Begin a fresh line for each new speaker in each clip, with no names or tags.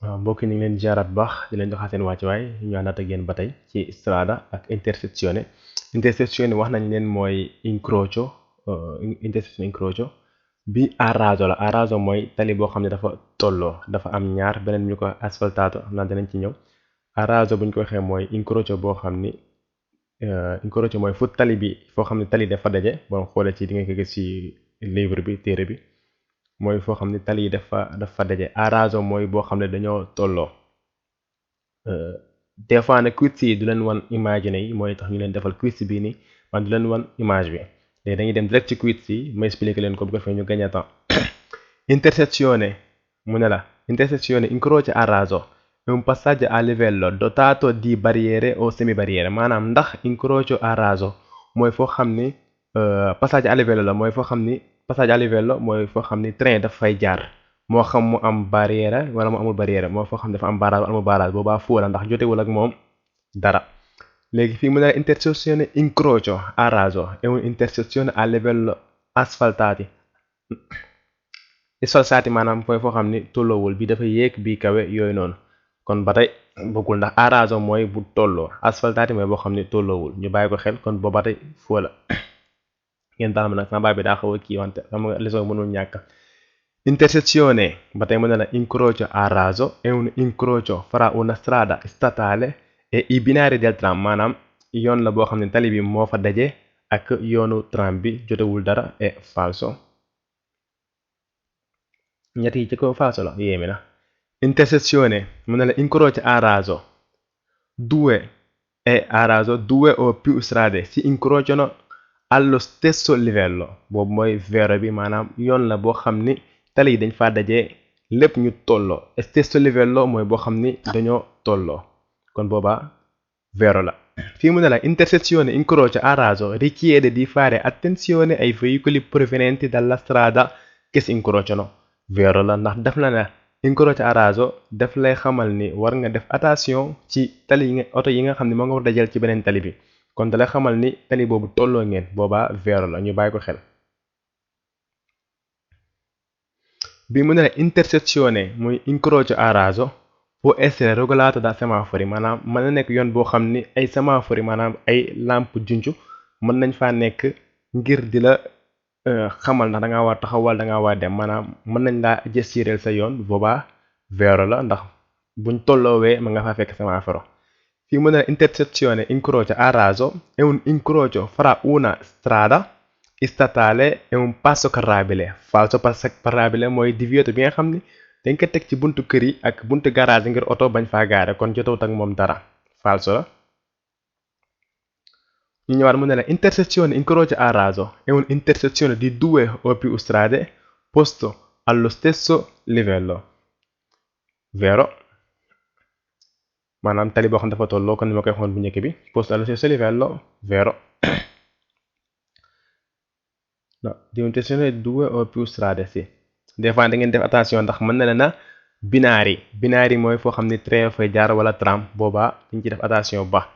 waaw mbokk ñu ngi leen jaaraat bu baax di leen joxaat seen wàccuwaay ñu àndaat ak yéen ba tey ci strada ak intersezione. Intersezione wax nañ leen mooy incrocio, intersezione incrocio bi a raso la. A raso mooy tali boo xam ne dafa tolloo, dafa am ñaar, beneen bi ñu ko asfaltato xam naa danañ ci ñëw. A raso bu ñu ko waxee mooy incrocio boo xam ni incrocio mooy fu tali bi foo xam ne tali dafa daje, boo xoolee ci di nga ko gis ci livre bi, téere bi. mooy foo xam ne tali yi dafa daje. A raso mooy boo xam ne dañoo tolloo. des fois nag quiz yi du leen wan image yi mooy tax ñu leen defal quiz bii nii man du leen wan image bi léegi dañuy dem direct ci quiz yi ma expliquer leen ko bu ko defee ñu gagner temps. Intersezione mu ne la intersezione incrocio a raso è un passaggio a livello dotato di barriere o semibarriere. Maanaam ndax incrocio a raso mooy foo xam ni passage a livello la, mooy foo xam ni passage a livello mooy foo xam ni train daf fay jaar, moo xam mu am barrière wala mu amul barrière, moo foo xam dafa am barrage wala amul barrage, boobaa foo la ndax jotewul ak moom dara. léegi fii mu ne la intersezione incrocio a raso è un'intersezione a livello asfaltati. Asfaltati maanaam mooy foo xam ni tolloowul, bi dafa yéeg bi kawe yooyu noonu, kon ba tey bokkul ndax a raso mooy bu tolloo, asfaltati mooy boo xam ni tolloowul, ñu bàyyi ko xel kon booba ba tey foo la. ngeen baal ma nag sama baay bi daa xaw a kii wante xam nga leçon mënul ñàkk. Intersezione ba tey mën na la incrocio a raso è un incrocio fra una strada statale e i binari del tram. Maanaam yoon la boo xam ne tali bi moo fa daje ak yoonu tram bi, jotewul dara. E falso. ñett yi ci ko falso la, yéeme na. Intersezione mën na la incrocio a raso due o più strade si incrociano allo stesso livello. boobu mooy vero bi, maanaam yoon la boo xam ni tali yi dañ fa daje lépp ñu tolloo. Stesso livello mooy boo xam ni dañoo tolloo, kon boobaa vero la. fii mu ne la intersezione incrocio a raso richiede di fare attenzione ai veicoli provenienti dalla strada che si incrociano. vero la ndax def la ne incrocio a raso daf lay xamal ni war nga def attention ci tali yi nga oto yi nga xam ne moo nga war dajal ci beneen tali bi, kon dalay xamal ni tali boobu tolloo ngeen, boobaa vero la, ñu bàyyi ko xel. bi mu ne la intersezione muy incrocio a raso può essere regolato da semafori. Maanaam mën na nekk yoon boo xam ni ay semafori maanaam ay lampe junju mën nañ faa nekk ngir di la xamal ndax da ngaa war taxaw wala da ngaa war dem, maanaam mën nañ laa gestirel sa yoon, boobaa vero la ndax buñ tolloowee ma nga faa fekk semaforo. fii mu ne la intersezione incrocio a raso è un incrocio fra una strada statale e un passo carrabile. falso passo carrabile mooy divieto bi nga xam ni dañ ko teg ci buntu kër yi ak buntu garage ngir oto bañ faa gaare, kon jotewut ak moom dara, falso la. ñu ñëwaat mu ne la intersezione incrocio a raso è un'intersezione di due o più strade posto allo stesso livello. vero, maanaam tali boo xam dafa tolloo kon ni ma koy waxoon bu njëkk bi, posto allo stesso livello, vero. no di un'intersezione di due o più strade, sì. des fois da ngeen def attention ndax mën na leen a binari mooy foo xam ni train fay jaar wala tram, boobaa dañ ci def attention bu baax.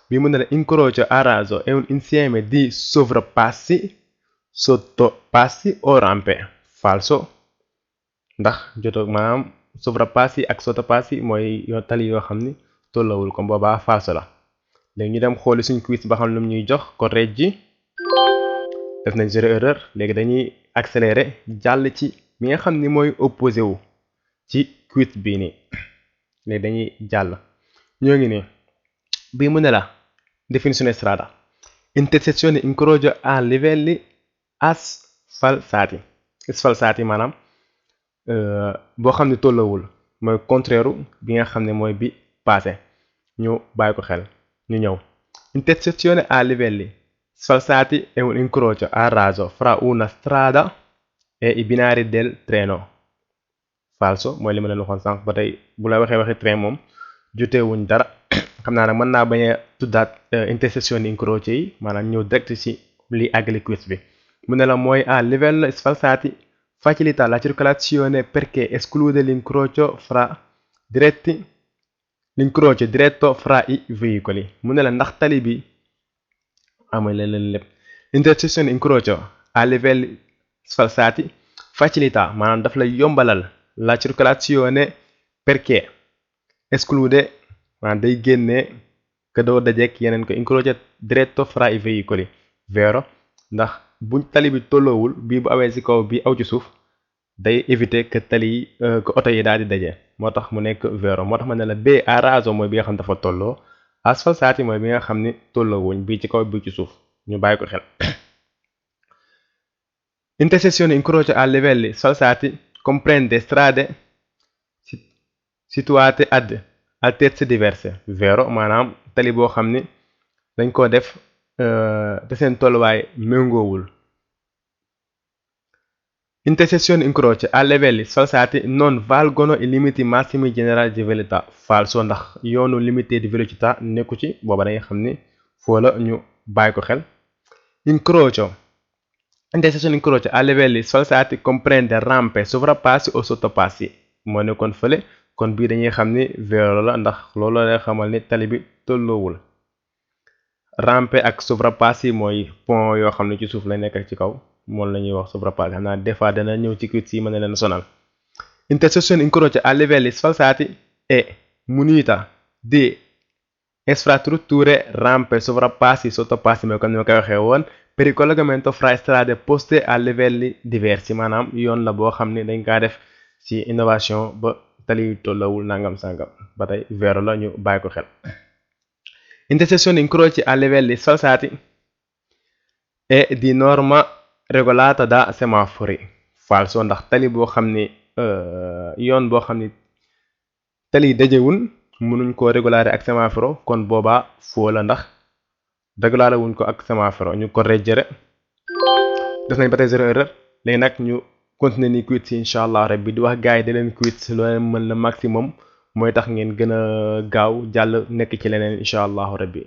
bi mu ne la incrocio a raso è un insieme di sovrappassi, sottopassi o rampe. falso ndax joto maanaam sovrappassi ak sottopassi mooy yoo tali yoo xam ni tollawul, kon boobaa falso la. léegi ñu dem xooli suñ quiz ba xam lu ñuy jox. correggi, def nañ 0 erreur. léegi dañuy accélérer jàll ci mi nga xam ni mooy opposé wu ci quiz bii nii. léegi dañuy jàll, ñoo ngi nii. bii mu ne la definizione strada: intersezione incrocio a livelli asfaltati maanaam boo xam ne tollawul, mooy contraire bi nga xam ne mooy bi passé, ñu bàyyi ko xel. ñu ñëw intersezione a livelli asfaltati è un incrocio a raso fra una strada e i binari del treno. falso mooy li ma leen waxoon sànq, ba tey bu la waxee train moom jotewuñ dara. xam naa nag mën naa bañ a tuddaat intersezioni incroci yi, maanaam ñëw direct ci li àggali quiz bi. mu ne la mooy a livello asfaltati facilita la circolazione perché esclude l'incrocio diretto fra i veicoli. mu ne la ndax tali bi amul leen lépp. intersezione incrocio a livelli asfaltati facilita maanaam daf lay yombalal la circolazione perché esclude maanaam day génne que doo dajeek yeneen ko incrocia diretto fra i veicoli vero ndax buñ tali bi tolloowul bii bu awee ci kaw bii aw ci suuf day éviter que tali yi que oto yi daal di daje moo tax mu nekk vero moo tax ma ne la B a raso mooy bi nga xam dafa tolloo asfalsati mooy bi nga xam ni tolloowuñ bii ci kaw bii ci suuf ñu bàyyi ko xel. Intersezione incrocio a livelli sfalsati comprende strade situate ad altezze diverse vero maanaam tali boo xam ni dañ ko def te seen tolluwaay méngoowul. Intersezioni incrocio a livelli sfalsati non valgono i limiti massimi generali di velocità falso ndax yoonu limité di velocità nekku ci booba da nga xam ni foo la ñu bàyyi ko xel. Incrocio Intersezione incrocio a livelli sfalsati comprende rampe sovrappassi o sottopassi moo nekkoon fële kon bii dañuy xam ni vero la ndax loolu lay xamal ni tali bi tolloowul. Rampe ak sovrappassi mooy pont yoo xam ne ci suuf lay nekk ak ci kaw moom la ñuy wax sovrappassé xam naa des fois dana ñëw ci quiz yi mën na leen sonal. Intersezione incrocio a livelli sfalsati è munita di infrastrutture rampe sovrappassi sottopassi mooy comme ni ma koy waxee woon per il collegamento fra strade poste a livelli diversi maanaam yoon la boo xam ne dañ kaa def ci innovation ba tali yu tollawul nangam sangam ba tey vero la ñu bàyyi ko xel. Intersezione incroci a livelli sfalsati è di norma regolata da semafori falso ndax tali boo xam ni yoon boo xam ni tali dajewul mënuñ koo régulariser ak semaforo kon boobaa foo la ndax régulariser wuñ ko ak semaforo ñu correggere def nañ ba tey 0 erreur léegi nag ñu continuer ni quiz incha allah rabbi di wax gars yi da leen quiz loo leen mën le maximum mooy tax ngeen gën a gaaw jàll nekk ci leneen incha allahu rabbi